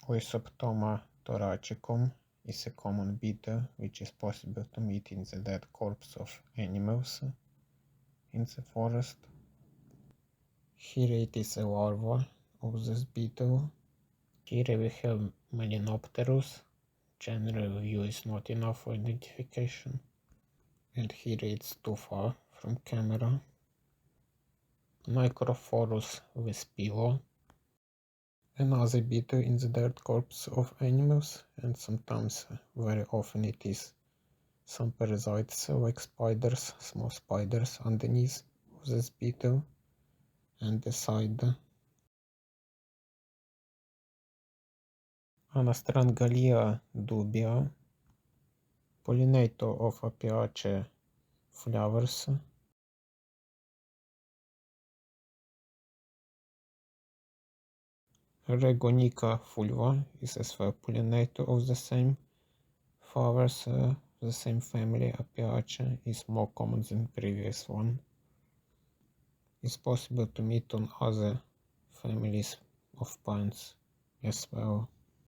Oisoptoma thoracicum is a common beetle which is possible to meet in the dead corpse of animals in the forest. Here it is a larva of this beetle. Here we have Melinopterus. General view is not enough for identification. And here it's too far from camera. Microphorus vespilo. Another beetle in the dead corpse of animals, and sometimes, very often it is some parasites like spiders, small spiders underneath of this beetle and the side. Anastrangalia dubia, pollinator of Apiaceae flowers. Regonica fulva is as well pollinator of the same flowers. The same family, Apiaceae, is more common than previous one. It's possible to meet on other families of plants as well.